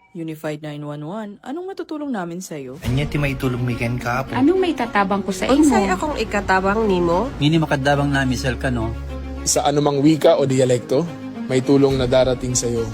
Unified 911, anong matutulong namin sa'yo? Anya ti maitulong mi ken kapo. Anong may tatabang ko sa Unsay imo? akong ikatabang nimo? Ngini makadabang na misal ka no. Sa anumang wika o dialekto, may tulong na darating sa iyo.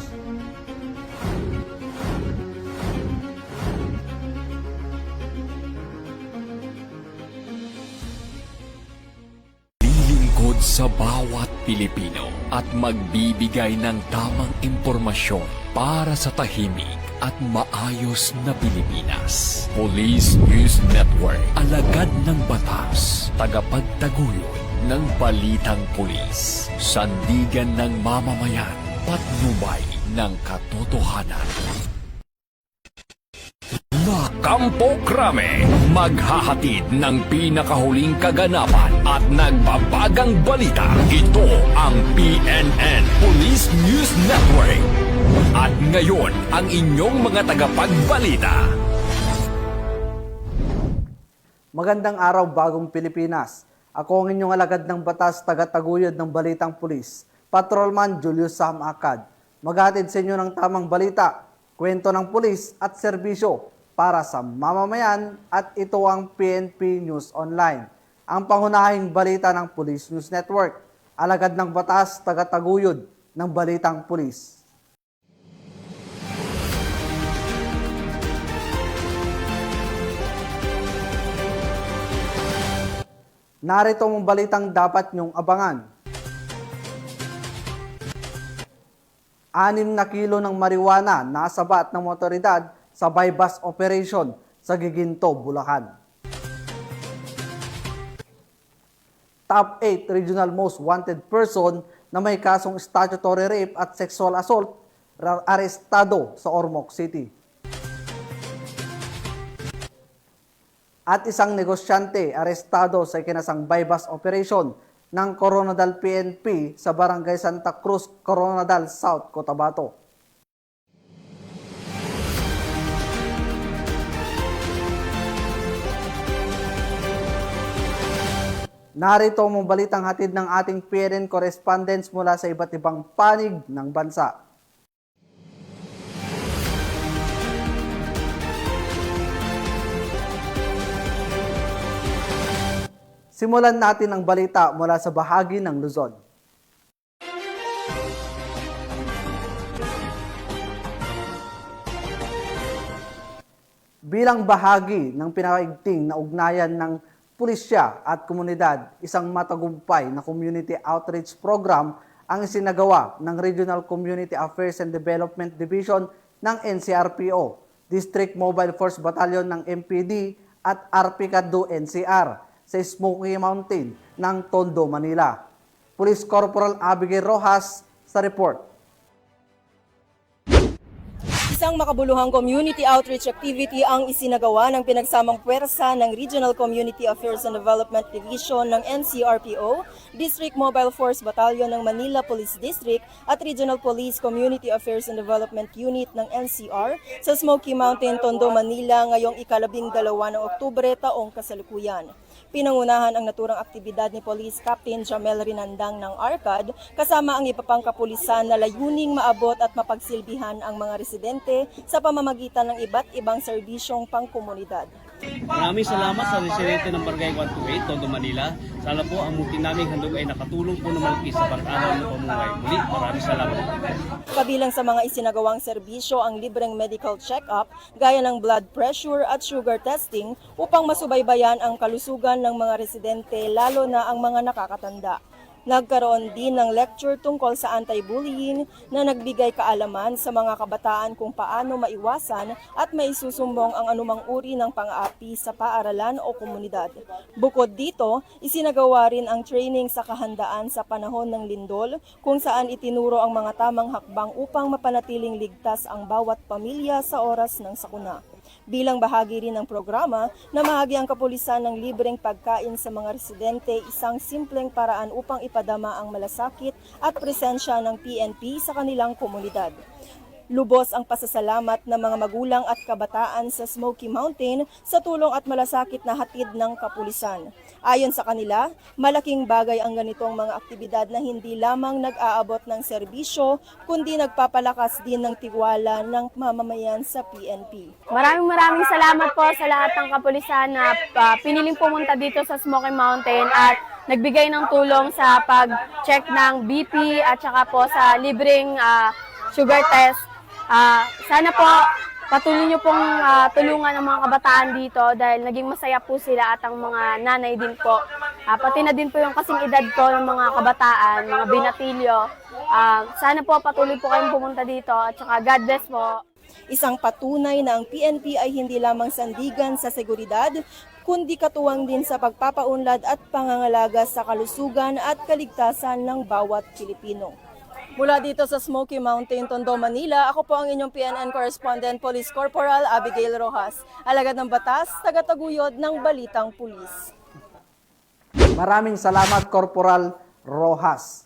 Lilingkod sa bawat Pilipino at magbibigay ng tamang impormasyon para sa tahimik at maayos na Pilipinas. Police News Network, alagad ng batas, tagapagtaguyod ng balitang pulis, sandigan ng mamamayan, patnubay ng katotohanan. La Campo Crame, maghahatid ng pinakahuling kaganapan at nagbabagang balita. Ito ang PNN Police News Network. At ngayon, ang inyong mga tagapagbalita. Magandang araw, bagong Pilipinas. Ako ang inyong alagad ng batas, tagataguyod ng Balitang Pulis, Patrolman Julius Sam Acad. Maghatid sa inyo ng tamang balita, kwento ng pulis at serbisyo para sa mamamayan, at ito ang PNP News Online, ang pangunahing balita ng Police News Network, alagad ng batas, tagataguyod ng Balitang Pulis. Narito ang balitang dapat niyong abangan. 6 na kilo ng marijuana nasabat ng otoridad sa bypass operation sa Giginto, Bulacan. Top 8 regional most wanted person na may kasong statutory rape at sexual assault arestado sa Ormoc City. At isang negosyante arestado sa ikinasang bypass operation ng Coronadal PNP sa Barangay Santa Cruz, Coronadal South, Cotabato. Narito ang balitang hatid ng ating PNN correspondents mula sa iba't ibang panig ng bansa. Simulan natin ang balita mula sa bahagi ng Luzon. Bilang bahagi ng pinakaigting na ugnayan ng pulisya at komunidad, isang matagumpay na community outreach program ang isinagawa ng Regional Community Affairs and Development Division ng NCRPO, District Mobile Force Battalion ng MPD at RPCADO NCR sa Smoky Mountain ng Tondo, Manila. Police Corporal Abigail Rojas sa report. Isang makabuluhang community outreach activity ang isinagawa ng pinagsamang puwersa ng Regional Community Affairs and Development Division ng NCRPO, District Mobile Force Battalion ng Manila Police District at Regional Police Community Affairs and Development Unit ng NCR sa Smoky Mountain, Tondo, Manila ngayong ika-12 ng Oktubre taong kasalukuyan. Pinangunahan ang naturang aktibidad ni Police Captain Jamel Rinandang ng ARCAD kasama ang iba pang kapulisan na layuning maabot at mapagsilbihan ang mga residente sa pamamagitan ng iba't ibang serbisyong pangkomunidad. Maraming salamat sa residente ng Barangay 128, Tondo, Manila. Sana po ang muti naming handog ay nakatulong po na malaki sa pag-araw ng pamumuhay. Muli, maraming salamat. Kabilang sa mga isinagawang serbisyo ang libreng medical check-up gaya ng blood pressure at sugar testing upang masubaybayan ang kalusugan ng mga residente lalo na ang mga nakakatanda. Nagkaroon din ng lecture tungkol sa anti-bullying na nagbigay kaalaman sa mga kabataan kung paano maiwasan at maisusumbong ang anumang uri ng pang-aapi sa paaralan o komunidad. Bukod dito, isinagawa rin ang training sa kahandaan sa panahon ng lindol kung saan itinuro ang mga tamang hakbang upang mapanatiling ligtas ang bawat pamilya sa oras ng sakuna. Bilang bahagi rin ng programa, namahagi ang kapulisan ng libreng pagkain sa mga residente, isang simpleng paraan upang ipadama ang malasakit at presensya ng PNP sa kanilang komunidad. Lubos ang pasasalamat ng mga magulang at kabataan sa Smoky Mountain sa tulong at malasakit na hatid ng kapulisan. Ayon sa kanila, malaking bagay ang ganitong mga aktibidad na hindi lamang nag-aabot ng serbisyo, kundi nagpapalakas din ng tiwala ng mamamayan sa PNP. Maraming salamat po sa lahat ng kapulisan na piniling pumunta dito sa Smoky Mountain at nagbigay ng tulong sa pag-check ng BP at saka po sa libreng sugar test. Sana po patuloy niyo pong tulungan ang mga kabataan dito dahil naging masaya po sila at ang mga nanay din po. Pati na din po yung kasing edad ko ng mga kabataan, mga binatilyo. Sana po patuloy po kayong pumunta dito at saka God bless po. Isang patunay na ang PNP ay hindi lamang sandigan sa seguridad, kundi katuwang din sa pagpapaunlad at pangangalaga sa kalusugan at kaligtasan ng bawat Pilipino. Mula dito sa Smoky Mountain, Tondo, Manila, ako po ang inyong PNN correspondent, Police Corporal Abigail Rojas. Alagad ng batas, tagataguyod ng Balitang Pulis. Maraming salamat, Corporal Rojas.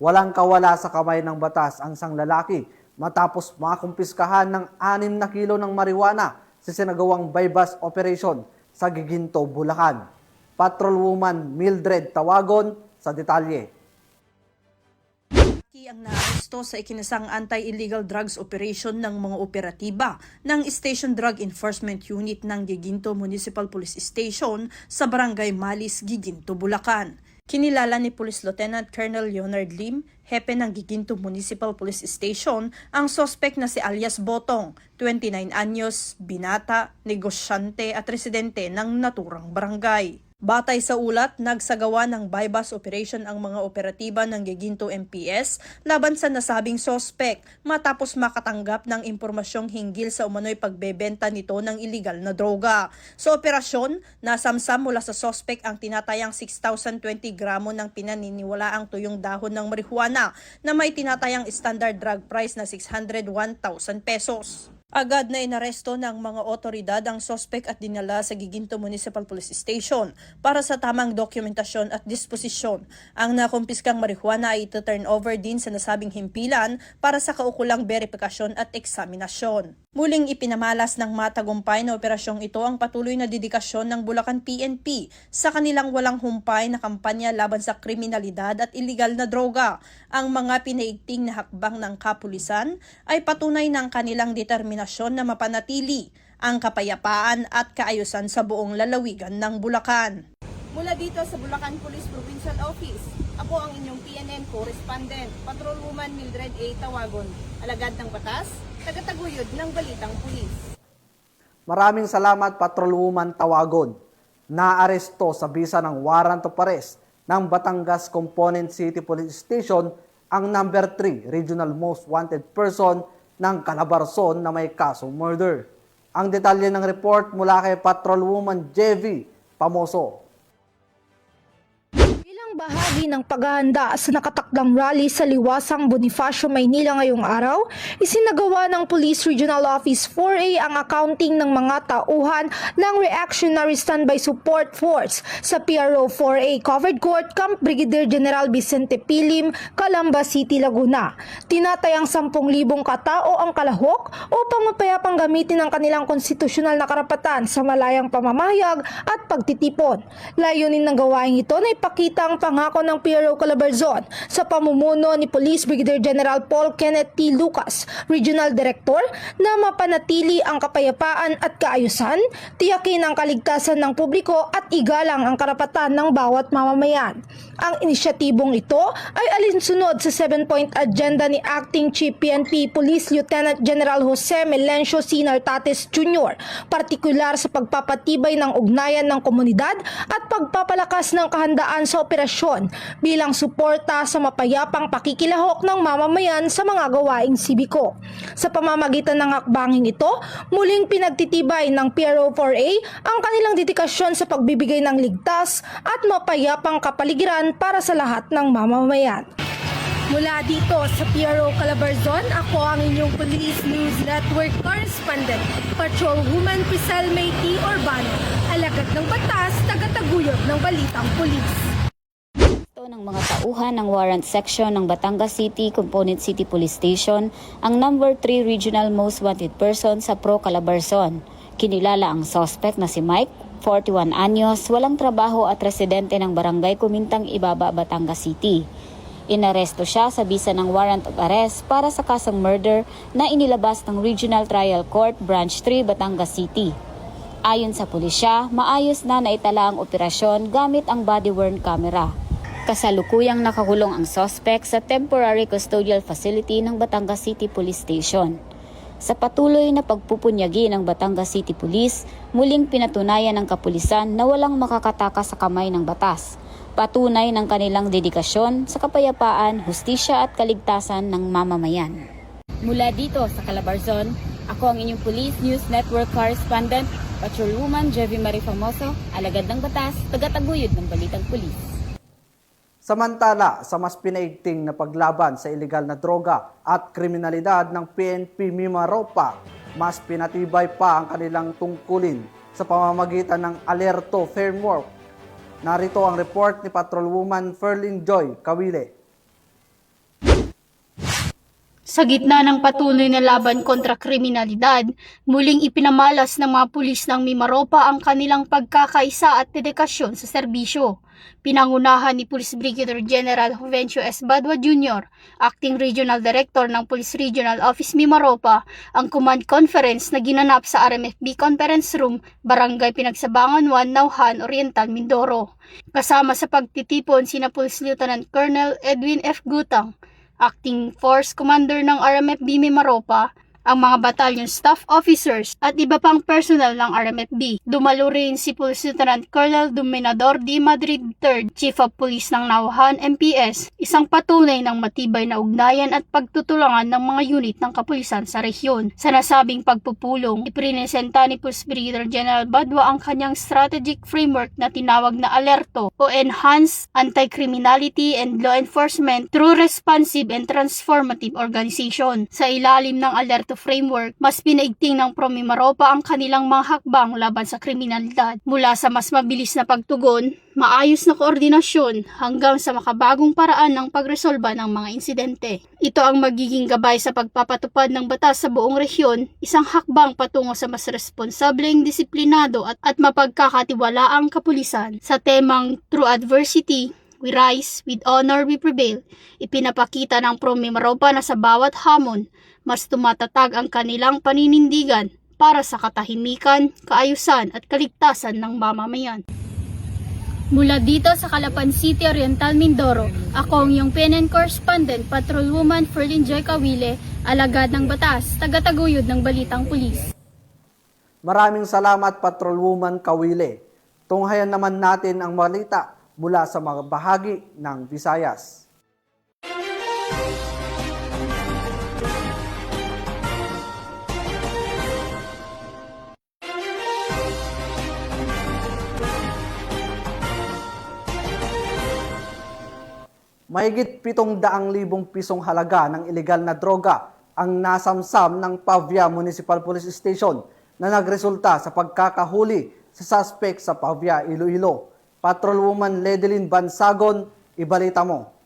Walang kawala sa kamay ng batas ang isang lalaki matapos makumpiskahan ng 6 na kilo ng marijuana sa sinagawang bypass operation sa Giginto, Bulacan. Patrolwoman Mildred Tawagon sa detalye. Ang naaresto sa ikinasang anti-illegal drugs operation ng mga operatiba ng Station Drug Enforcement Unit ng Giginto Municipal Police Station sa Barangay Malis, Giginto, Bulacan. Kinilala ni Police Lieutenant Colonel Leonard Lim, hepe ng Giginto Municipal Police Station, ang sospek na si alias Botong, 29 anyos, binata, negosyante at residente ng naturang barangay. Batay sa ulat, nagsagawa ng bypass operation ang mga operatiba ng Giginto MPS laban sa nasabing sospek matapos makatanggap ng impormasyong hinggil sa umano'y pagbebenta nito ng iligal na droga. Sa operasyon, nasamsam mula sa sospek ang tinatayang 6,020 gramo ng pinaniniwalaang tuyong dahon ng marijuana na may tinatayang standard drug price na 601,000 pesos. Agad na inaresto ng mga otoridad ang sospek at dinala sa Giginto Municipal Police Station para sa tamang dokumentasyon at disposisyon. Ang nakumpiskang marijuana ay ito-turn over din sa nasabing himpilan para sa kaukulang verifikasyon at eksaminasyon. Muling ipinamalas ng matagumpay na operasyong ito ang patuloy na dedikasyon ng Bulacan PNP sa kanilang walang humpay na kampanya laban sa kriminalidad at iligal na droga. Ang mga pinaigting na hakbang ng kapulisan ay patunay ng kanilang determinasyon na mapanatili ang kapayapaan at kaayusan sa buong lalawigan ng Bulacan. Mula dito sa Bulacan Police Provincial Office, ako ang inyong PNN correspondent, Patrolwoman Mildred A. Tawagon, alagad ng batas, tagataguyod ng Balitang Pulis. Maraming salamat, Patrolwoman Tawagon. Naaresto sa bisa ng warrant of arrest ng Batangas Component City Police Station ang number 3 Regional Most Wanted Person ng Calabarzon na may kasong murder. Ang detalye ng report mula kay Patrolwoman JV Pamoso. Bahagi ng paghahanda sa nakatakdang rally sa Liwasang Bonifacio, Maynila ngayong araw, isinagawa ng Police Regional Office 4A ang accounting ng mga tauhan ng Reactionary Standby Support Force sa PRO 4A Covered Court, Camp Brigadier General Vicente Pilim, Calamba City, Laguna. Tinatayang 10,000 katao ang kalahok upang mapayapang gamitin ang kanilang konstitusyonal na karapatan sa malayang pamamahayag at pagtitipon. Layunin ng gawain ito na ipakita ang pangako ng PRO Calabarzon sa pamumuno ni Police Brigadier General Paul Kenneth T. Lucas, Regional Director, na mapanatili ang kapayapaan at kaayusan, tiyakin ang kaligtasan ng publiko at igalang ang karapatan ng bawat mamamayan. Ang inisyatibong ito ay alinsunod sa 7-point agenda ni Acting Chief PNP Police Lieutenant General Jose Melencio C. Nartates Jr., partikular sa pagpapatibay ng ugnayan ng komunidad at pagpapalakas ng kahandaan sa operasyon bilang suporta sa mapayapang pakikilahok ng mamamayan sa mga gawaing sibiko. Sa pamamagitan ng hakbangin ito, muling pinagtitibay ng PRO 4A ang kanilang dedikasyon sa pagbibigay ng ligtas at mapayapang kapaligiran para sa lahat ng mamamayan. Mula dito sa PRO Calabarzon, ako ang inyong Police News Network Correspondent, Patrolwoman Pisel May T. Urbano, alagad ng batas, tagataguyod ng Balitang Pulis. ng mga tauhan ng Warrant Section ng Batangas City Component City Police Station ang number 3 Regional Most Wanted Person sa Pro Calabarzon. Kinilala ang suspect na si Mike, 41 anyos, walang trabaho at residente ng Barangay Kumintang Ibaba, Batangas City. Inaresto siya sa bisa ng warrant of arrest para sa kasong murder na inilabas ng Regional Trial Court Branch 3, Batangas City. Ayon sa pulisya, maayos na naitala ang operasyon gamit ang body-worn camera. Kasalukuyang nakakulong ang suspect sa temporary custodial facility ng Batangas City Police Station. Sa patuloy na pagpupunyagi ng Batangas City Police, muling pinatunayan ng kapulisan na walang makakataka sa kamay ng batas. Patunay ng kanilang dedikasyon sa kapayapaan, hustisya at kaligtasan ng mamamayan. Mula dito sa Calabarzon, ako ang inyong Police News Network Correspondent, Patrolwoman Jevie Marie Famoso, alagad ng batas, tagataguyod ng balitang pulis. Samantala, sa mas pinaigting na paglaban sa ilegal na droga at kriminalidad ng PNP Mimaropa, mas pinatibay pa ang kanilang tungkulin sa pamamagitan ng Alerto Framework. Narito ang report ni Patrolwoman Ferlyn Joy Kawile. Sa gitna ng patuloy na laban kontra kriminalidad, muling ipinamalas ng mga pulis ng Mimaropa ang kanilang pagkakaisa at dedikasyon sa serbisyo. Pinangunahan ni Police Brigadier General Juvencio S. Badwa Jr., Acting Regional Director ng Police Regional Office Mimaropa, ang command conference na ginanap sa RMFB Conference Room, Barangay Pinagsabangan 1, Nauhan, Oriental, Mindoro. Kasama sa pagtitipon sina Police Lieutenant Colonel Edwin F. Gutang, Acting Force Commander ng RMFB Mimaropa, ang mga battalion staff officers at iba pang personal ng RMFB. Dumalo rin si Police Lieutenant Colonel Dominador D. Madrid III, Chief of Police ng Nauhan, MPS, isang patunay ng matibay na ugnayan at pagtutulungan ng mga unit ng kapulisan sa rehiyon. Sa nasabing pagpupulong, iprinesenta ni Police Brigadier General Badwa ang kanyang strategic framework na tinawag na Alerto o Enhanced Anti-Criminality and Law Enforcement through Responsive and Transformative Organization. Sa ilalim ng Alerto framework, mas pinaigting ng Mimaropa ang kanilang mga hakbang laban sa kriminalidad. Mula sa mas mabilis na pagtugon, maayos na koordinasyon, hanggang sa makabagong paraan ng pagresolba ng mga insidente. Ito ang magiging gabay sa pagpapatupad ng batas sa buong rehiyon, isang hakbang patungo sa mas responsableng, disiplinado at mapagkakatiwalaang kapulisan. Sa temang Through Adversity, We Rise, With Honor, We Prevail, ipinapakita ng Mimaropa na sa bawat hamon, mas tumatatag ang kanilang paninindigan para sa katahimikan, kaayusan at kaligtasan ng mamamayan. Mula dito sa Calapan City, Oriental, Mindoro, ako ang iyong PNN Correspondent, Patrolwoman Ferlyn Joy Kawile, alagad ng batas, tagataguyod ng balitang pulis. Maraming salamat, Patrolwoman Kawile. Tunghayan naman natin ang balita mula sa mga bahagi ng Visayas. Mahigit 700,000 pisong halaga ng ilegal na droga ang nasamsam ng Pavia Municipal Police Station na nagresulta sa pagkakahuli sa suspect sa Pavia, Iloilo. Patrolwoman Ledelyn Bansagon, ibalita mo.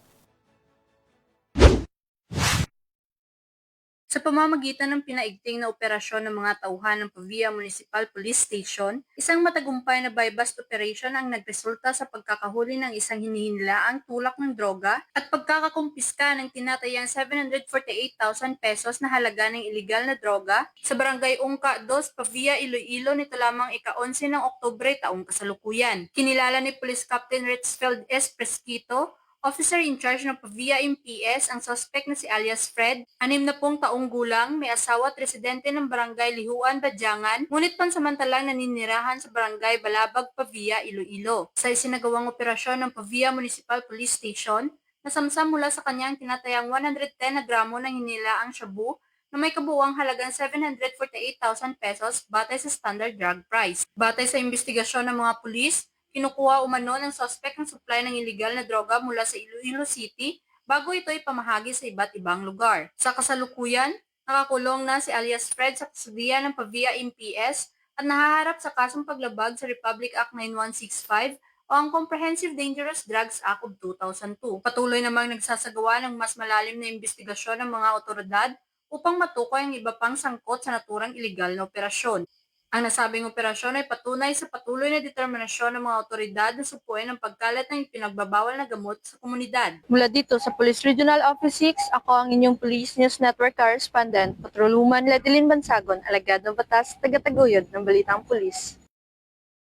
Sa pamamagitan ng pinaigting na operasyon ng mga tauhan ng Pavia Municipal Police Station, isang matagumpay na buy-bust operation ang nagresulta sa pagkakahuli ng isang hinihinilaang tulak ng droga at pagkakakumpiska ng tinatayang 748,000 pesos na halaga ng iligal na droga sa Barangay Ungka 2, Pavia, Iloilo nito lamang ika-11 ng Oktubre taong kasalukuyan. Kinilala ni Police Captain Richfield S. Presquito, Officer in charge ng Pavia MPS, ang suspect na si alias Fred, 60 taong gulang, may asawa at residente ng Barangay Lihuan, Badyangan, ngunit pansamantalang naninirahan sa Barangay Balabag, Pavia, Iloilo. Sa isinagawang operasyon ng Pavia Municipal Police Station, nasamsam mula sa kanyang tinatayang 110 na gramo ng hinilaang shabu na may kabuuang halagang 748,000 pesos batay sa standard drug price. Batay sa investigasyon ng mga pulis, kinukuha umano ng suspect ng supply ng iligal na droga mula sa Iloilo City bago ito ipamahagi sa iba't ibang lugar. Sa kasalukuyan, nakakulong na si alias Fred sa kustodiya ng Pavia MPS at nahaharap sa kasong paglabag sa Republic Act 9165 o ang Comprehensive Dangerous Drugs Act of 2002. Patuloy namang nagsasagawa ng mas malalim na investigasyon ng mga otoridad upang matukoy ang iba pang sangkot sa naturang iligal na operasyon. Ang nasabing operasyon ay patunay sa patuloy na determinasyon ng mga otoridad na supuin ang pagkalat ng ipinagbabawal na gamot sa komunidad. Mula dito sa Police Regional Office 6, ako ang inyong Police News Network Correspondent, Patrolwoman Ledeline Bansagon, alagad ng batas, tagataguyod ng Balitang Pulis.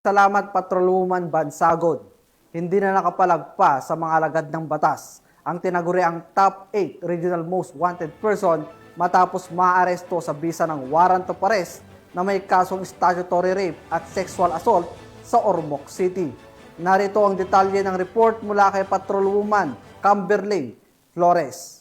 Salamat Patrolwoman Bansagon. Hindi na nakapalagpa sa mga alagad ng batas ang tinaguriang top 8 regional most wanted person matapos maaresto sa bisa ng warrant of arrest na may kasong statutory rape at sexual assault sa Ormoc City. Narito ang detalye ng report mula kay Patrolwoman Camberley Flores.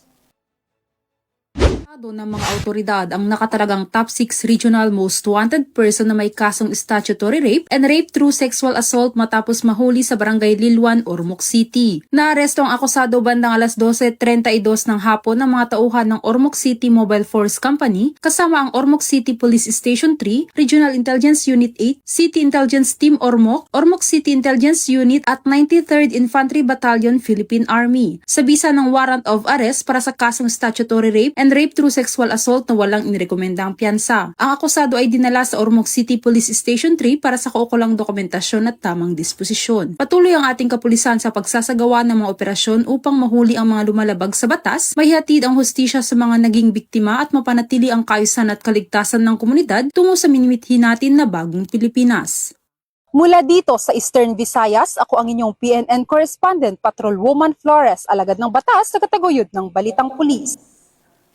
Ng mga autoridad ang nakatalagang top 6 regional most wanted person na may kasong statutory rape and rape through sexual assault matapos mahuli sa barangay Lilwan, Ormoc City. Naaresto ang akusado bandang alas 12:32 ng hapon ng mga tauhan ng Ormoc City Mobile Force Company kasama ang Ormoc City Police Station 3, Regional Intelligence Unit 8, City Intelligence Team Ormoc, Ormoc City Intelligence Unit at 93rd Infantry Battalion Philippine Army sa bisa ng warrant of arrest para sa kasong statutory rape and rape through sexual assault na walang inirekomendang piyansa. Ang akusado ay dinala sa Ormoc City Police Station 3 para sa kaukulang dokumentasyon at tamang disposisyon. Patuloy ang ating kapulisan sa pagsasagawa ng mga operasyon upang mahuli ang mga lumalabag sa batas, maihatid ang hustisya sa mga naging biktima at mapanatili ang kaayusan at kaligtasan ng komunidad tungo sa minimithi natin na bagong Pilipinas. Mula dito sa Eastern Visayas, ako ang inyong PNN Correspondent, Patrolwoman Flores, alagad ng batas sa kataguyod ng Balitang Pulis.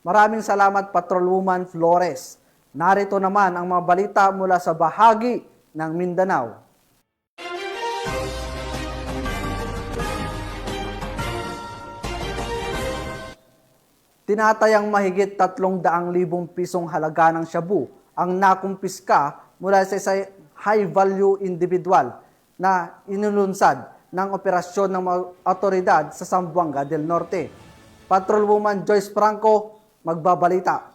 Maraming salamat Patrolwoman Flores. Narito naman ang mga balita mula sa bahagi ng Mindanao. Tinatayang mahigit 300,000 pisong halaga ng shabu ang nakumpiska mula sa isang high-value individual na inulunsad ng operasyon ng mga otoridad sa Zamboanga del Norte. Patrolwoman Joyce Franco magbabalita.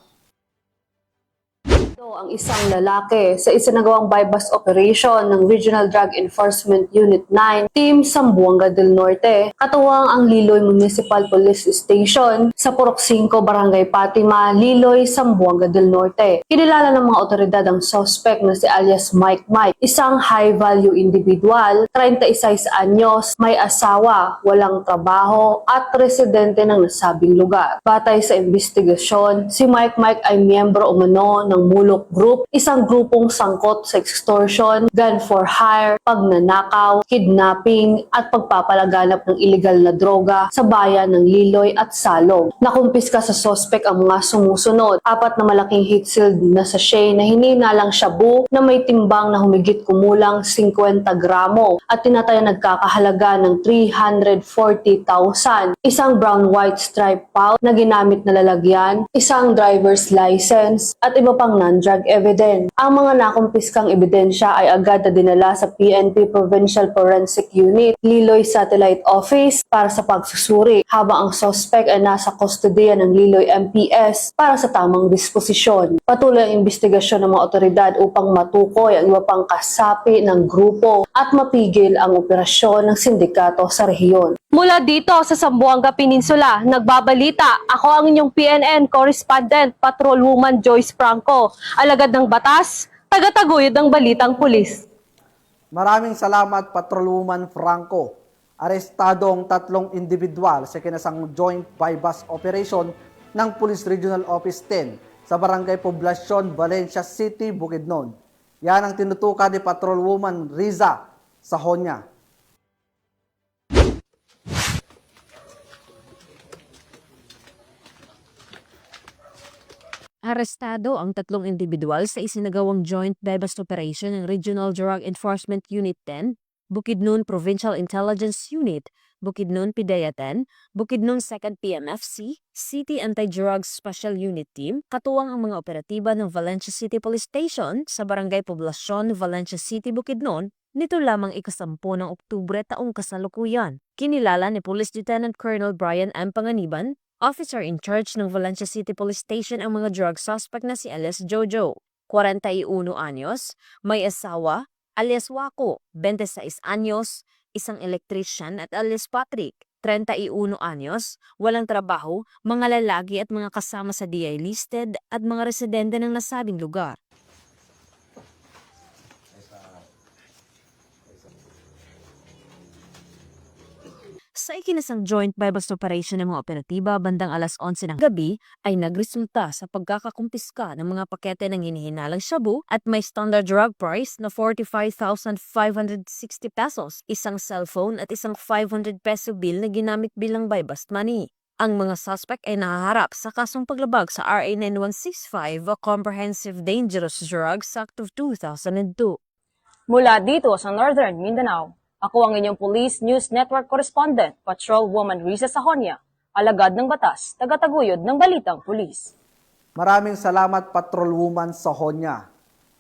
Ang isang lalaki sa isinagawang bypass operation ng Regional Drug Enforcement Unit 9, Team Zamboanga del Norte, katuwang ang Liloy Municipal Police Station sa Purok 5, Barangay Fatima, Liloy, Zamboanga del Norte. Kinilala ng mga otoridad ang suspect na si alias Mike, isang high-value individual, 36 anyos, may asawa, walang trabaho at residente ng nasabing lugar. Batay sa investigasyon, si Mike ay miyembro umano ng Mulok Group, isang grupong sangkot sa extortion, gun for hire, pagnanakaw, kidnapping at pagpapalaganap ng illegal na droga sa bayan ng Liloy at Salog. Nakumpiska sa suspect ang mga sumusunod, 4 na malaking heat-sealed na sachet na hininalang shabu na may timbang na humigit kumulang 50 gramo at tinatayang nagkakahalaga ng 340,000, isang brown-white stripe pouch na ginamit na lalagyan, isang driver's license at iba pang non-drug evidence. Ang mga nakumpiskang ebidensya ay agad na dinala sa PNP Provincial Forensic Unit, Liloy Satellite Office para sa pagsusuri, habang ang suspect ay nasa kustodiya ng Liloy MPS para sa tamang disposisyon. Patuloy ang investigasyon ng mga otoridad upang matukoy ang iba pang kasapi ng grupo at mapigil ang operasyon ng sindikato sa rehiyon. Mula dito sa Zamboanga Peninsula, nagbabalita ako ang inyong PNN Correspondent, Patrolwoman Joyce Franco, alagad ng batas, tagataguyod ng Balitang Pulis. Maraming salamat Patrolwoman Franco. Arestado ang 3 individual sa kinasang joint bypass operation ng Police Regional Office 10 sa Barangay Poblacion, Valencia City, Bukidnon. Yan ang tinutukan ni Patrolwoman Riza Sahonya. Arestado ang 3 individual sa isinagawang joint bypass operation ng Regional Drug Enforcement Unit 10, Bukidnon Provincial Intelligence Unit, Bukidnon PIDEA 10, Bukidnon 2nd PMFC, City Anti-Drugs Special Unit Team, katuwang ang mga operatiba ng Valencia City Police Station sa Barangay Poblacion, Valencia City, Bukidnon, nito lamang ika-10 ng Oktubre taong kasalukuyan. Kinilala ni Police Lieutenant Colonel Brian M. Panganiban, Officer in charge ng Valencia City Police Station, ang mga drug suspect na si alias Jojo, 41 anyos, may asawa, alias Wako, 26 anyos, isang electrician at alias Patrick, 31 anyos, walang trabaho, mga lalaki at mga kasama sa DI listed at mga residente ng nasabing lugar. Sa ikinasang joint by-bust operation ng mga operatiba bandang alas 11 ng gabi ay nagresulta sa pagkakakumpiska ng mga pakete ng hinihinalang shabu at may standard drug price na 45,560 pesos, isang cellphone at isang 500 peso bill na ginamit bilang by-bust money. Ang mga suspect ay nahaharap sa kasong paglabag sa RA 9165 o Comprehensive Dangerous Drugs Act of 2002. Mula dito sa Northern Mindanao, ako ang inyong Police News Network Correspondent, Patrolwoman Riza Sajonia, alagad ng batas, tagataguyod ng Balitang Pulis. Maraming salamat Patrolwoman Sajonia.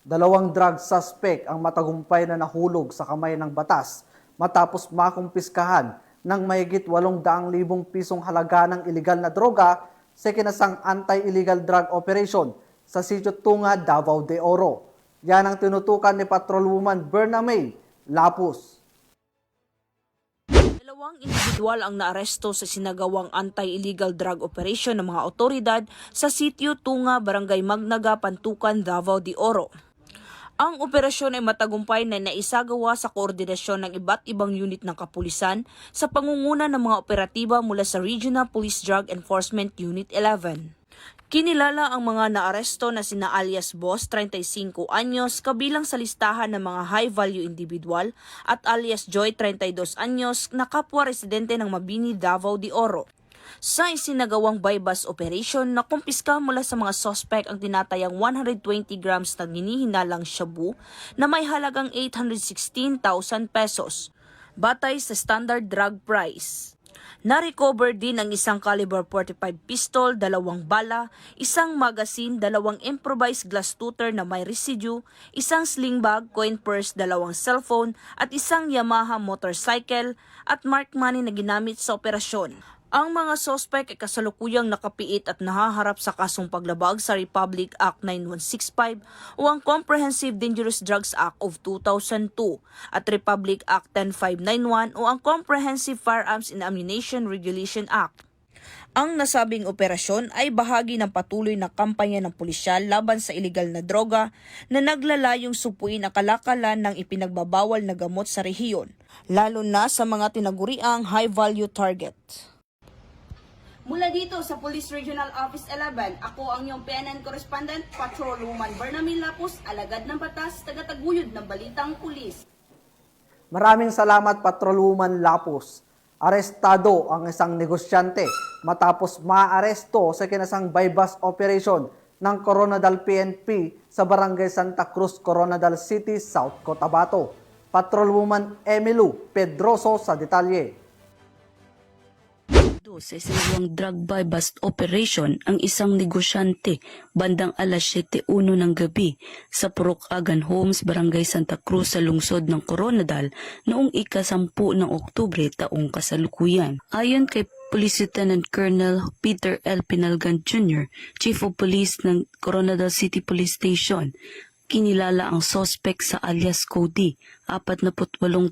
2 drug suspect ang matagumpay na nahulog sa kamay ng batas matapos makumpiskahan ng mahigit 800,000 pisong halaga ng iligal na droga sa kinasang anti-illegal drug operation sa Sitio Tunga, Davao de Oro. Yan ang tinutukan ni Patrolwoman Berna May Lapus. 2 individual ang naaresto sa sinagawang anti-illegal drug operation ng mga otoridad sa Sitio Tunga, Barangay Magnaga, Pantukan, Davao de Oro. Ang operasyon ay matagumpay na naisagawa sa koordinasyon ng iba't ibang unit ng kapulisan sa pangunguna ng mga operatiba mula sa Regional Police Drug Enforcement Unit 11. Kinilala ang mga naaresto na sina alias Boss, 35 anyos, kabilang sa listahan ng mga high-value individual, at alias Joy, 32 anyos, na kapwa residente ng Mabini, Davao de Oro. Sa isinagawang by-bust operation, nakumpiska mula sa mga suspect ang tinatayang 120 grams na hinihinalang shabu na may halagang 816,000 pesos, batay sa standard drug price. Na-recover din ang isang caliber 45 pistol, 2 bala, isang magazine, 2 improvised glass tutor na may residue, isang sling bag, coin purse, 2 cellphone, at isang Yamaha motorcycle at marked money na ginamit sa operasyon. Ang mga suspect ay kasalukuyang nakapiit at nahaharap sa kasong paglabag sa Republic Act 9165 o ang Comprehensive Dangerous Drugs Act of 2002 at Republic Act 10591 o ang Comprehensive Firearms and Ammunition Regulation Act. Ang nasabing operasyon ay bahagi ng patuloy na kampanya ng pulisyal laban sa iligal na droga na naglalayong supuin ang kalakalan ng ipinagbabawal na gamot sa rehiyon, lalo na sa mga tinaguriang high-value target. Mula dito sa Police Regional Office 11, ako ang iyong PNN Correspondent, Patrolwoman Berna May Lapus, alagad ng batas, tagataguyod ng Balitang Pulis. Maraming salamat Patrolwoman Lapus. Arestado ang isang negosyante matapos maaresto sa kinasang by-bust operation ng Coronadal PNP sa Barangay Santa Cruz, Coronadal City, South Cotabato. Patrolwoman Emilu Pedroso sa detalye. Sa isinagawang drug buy-bust operation ang isang negosyante bandang alas 7:01 ng gabi sa Purok Agan Homes, Barangay Santa Cruz sa lungsod ng Coronadal noong ika-10 ng Oktubre taong kasalukuyan. Ayon kay Police Lieutenant Colonel Peter L. Pinalgan Jr., Chief of Police ng Coronadal City Police Station, kinilala ang suspect sa alias Cody, 48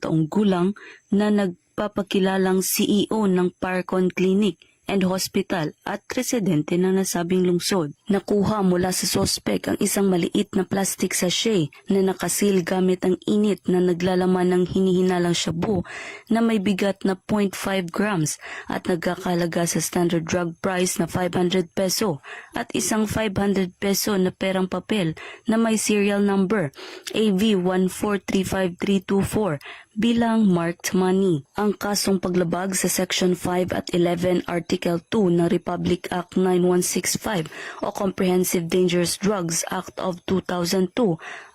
taong gulang na nagpapakilalang CEO ng Parcon Clinic and Hospital at residente ng nasabing lungsod. Nakuha mula sa suspect ang isang maliit na plastic sachet na nakasil gamit ang init na naglalaman ng hinihinalang shabu na may bigat na 0.5 grams at nagkakalaga sa standard drug price na 500 peso at isang 500 peso na perang papel na may serial number AV1435324 bilang marked money. Ang kasong paglabag sa Section 5 at 11 Article 2 ng Republic Act 9165 o Comprehensive Dangerous Drugs Act of 2002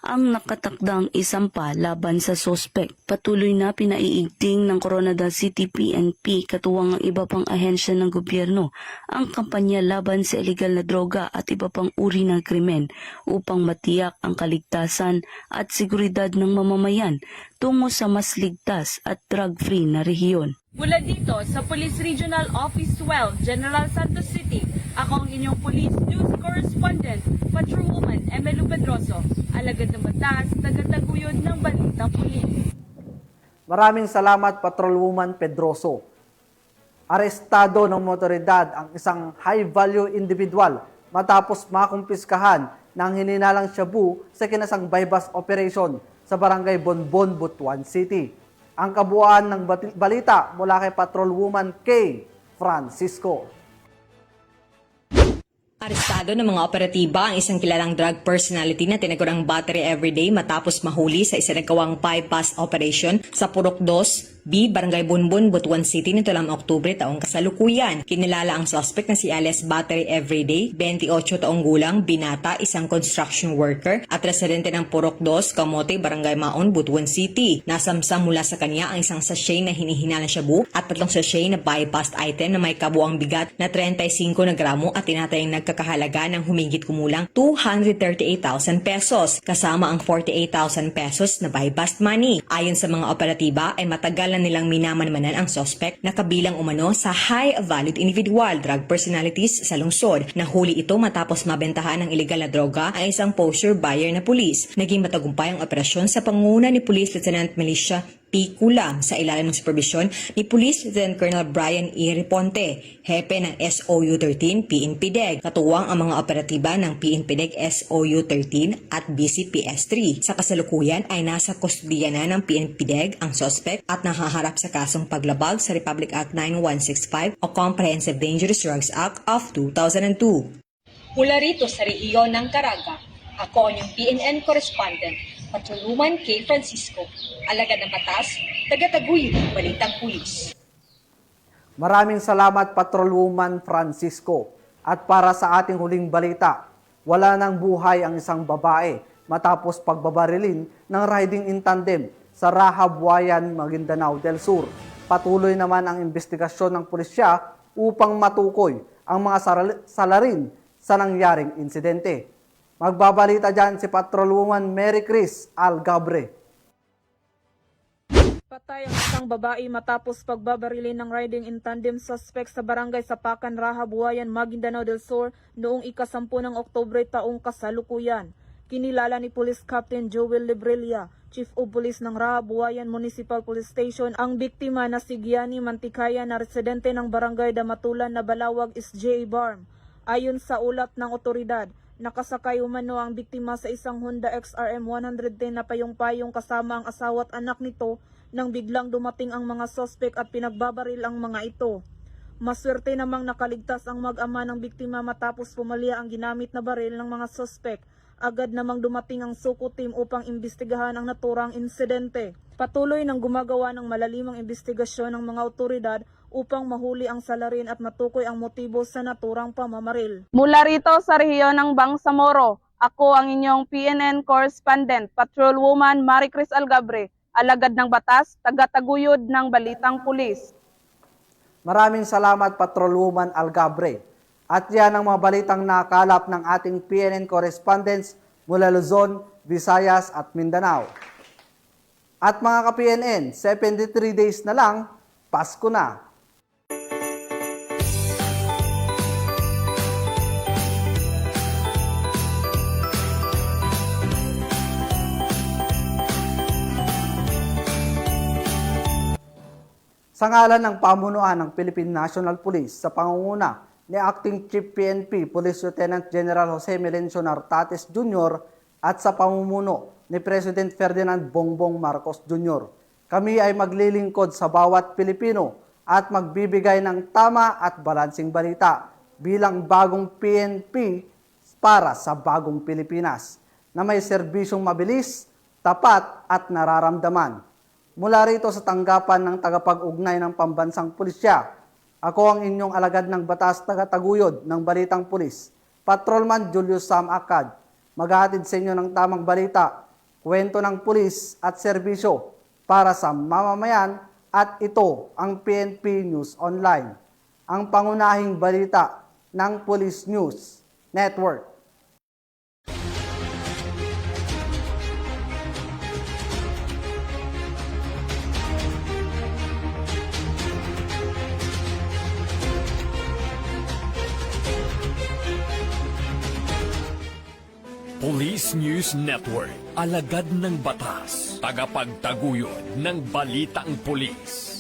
ang nakatakdang isampa laban sa suspect. Patuloy na pinaiigting ng Coronadal City PNP katuwang ang iba pang ahensya ng gobyerno ang kampanya laban sa iligal na droga at iba pang uri ng krimen upang matiyak ang kaligtasan at seguridad ng mamamayan tungo sa mas ligtas at drug-free na rehiyon. Mula dito sa Police Regional Office 12, General Santos City, ako ang inyong Police News Correspondent, Patrolwoman Emilu Pedroso, alagad ng batas, tagataguyod ng Balitang Pulis. Maraming salamat, Patrolwoman Pedroso. Arestado ng motoridad ang isang high-value individual matapos makumpiskahan ng hininalang shabu sa kinasang bypass operation sa Barangay Bonbon, Butuan City. Ang kabuuan ng balita mula kay Patrolwoman K. Francisco. Arestado ng mga operatiba ang isang kilalang drug personality na tinagurang Battery Everyday matapos mahuli sa isinagawang bypass operation sa Purok 2B, Barangay Bonbon, Butuan City nito lang Oktubre taong kasalukuyan. Kinilala ang suspect na si alias Battery Everyday, 28 taong gulang, binata, isang construction worker at residente ng Purok 2, Kamote, Barangay Maon, Butuan City. Nasamsam mula sa kanya ang isang sachet na hinihinalang shabu at 3 sachet na bypass item na may kabuang bigat na 35 na gramo at tinatayang nagkakahalaga ng humigit kumulang 238,000 pesos kasama ang 48,000 pesos na bypass money. Ayon sa mga operatiba ay matagal na nilang minamanmanan ang suspect na kabilang umano sa high-valued individual drug personalities sa lungsod. Nahuli ito matapos mabentahan ng illegal na droga ang isang poster buyer na pulis. Naging matagumpay ang operasyon sa pangunguna ni Police Lieutenant Militia P. Kulam sa ilalim ng supervisyon ni Police Lieutenant Colonel Brian E. Riponte, hepe ng SOU 13 PNP-DEG. Katuwang ang mga operatiba ng PNP-DEG SOU 13 at BCPS 3. Sa kasalukuyan ay nasa kustodiya na ng PNP-DEG ang suspect at nahaharap sa kasong paglabag sa Republic Act 9165 o Comprehensive Dangerous Drugs Act of 2002. Mula rito sa rehiyon ng Caraga, ako ang inyong PNN correspondent, Patrolwoman K. Francisco, alagad ng batas, tagataguyod ng Balitang Pulis. Maraming salamat, Patrolwoman Francisco. At para sa ating huling balita, wala nang buhay ang isang babae matapos pagbabarilin ng riding in tandem sa Raha, Buayan, Maguindanao del Sur. Patuloy naman ang investigasyon ng pulisya upang matukoy ang mga salarin sa nangyaring insidente. Magbabalita dyan si Patrolwoman Mary Chris Algabre. Patay ang isang babae matapos pagbabarilin ng riding in tandem suspect sa barangay Sapakan, Raha, Buayan, Maguindanao del Sur noong ika-10 ng Oktubre taong kasalukuyan. Kinilala ni Police Captain Joel Librilla, Chief of Police ng Raha, Buayan Municipal Police Station, ang biktima na si Gianni Mantikaya na residente ng barangay Damatulan na Balawag SJ Barm. Ayon sa ulat ng otoridad, nakasakay umano ang biktima sa isang Honda XRM 110 na payong-payong kasama ang asawa at anak nito nang biglang dumating ang mga sospek at pinagbabaril ang mga ito. Maswerte namang nakaligtas ang mag-ama ng biktima matapos pumalya ang ginamit na baril ng mga sospek. Agad namang dumating ang Suko team upang imbestigahan ang naturang insidente. Patuloy nang gumagawa ng malalimang investigasyon ng mga otoridad upang mahuli ang salarin at matukoy ang motibo sa naturang pamamaril. Mula rito sa rehiyon ng Bangsamoro, ako ang inyong PNN correspondent, Patrolwoman Mary Chris Algabre, alagad ng batas, tagataguyod ng Balitang Pulis. Maraming salamat, Patrolwoman Algabre. At yan ang mga balitang nakalap ng ating PNN correspondents mula Luzon, Visayas at Mindanao. At mga ka-PNN, 73 days na lang, Pasko na. Sa ngalan ng pamunuan ng Philippine National Police sa pangunguna ni Acting Chief PNP Police Lieutenant General Jose Melencio Nartates Jr. at sa pamumuno ni President Ferdinand Bongbong Marcos Jr. Kami ay maglilingkod sa bawat Pilipino at magbibigay ng tama at balansing balita bilang bagong PNP para sa bagong Pilipinas na may serbisyong mabilis, tapat at nararamdaman. Mula rito sa tanggapan ng tagapag-ugnay ng Pambansang Pulisya, ako ang inyong alagad ng batas tagataguyod ng Balitang Pulis, Patrolman Julius Sam Acad, maghahatid sa inyo ng tamang balita, kwento ng pulis at serbisyo para sa mamamayan at ito ang PNP News Online, ang pangunahing balita ng Police News Network. Police News Network, alagad ng batas, tagapagtaguyod ng balitang pulis.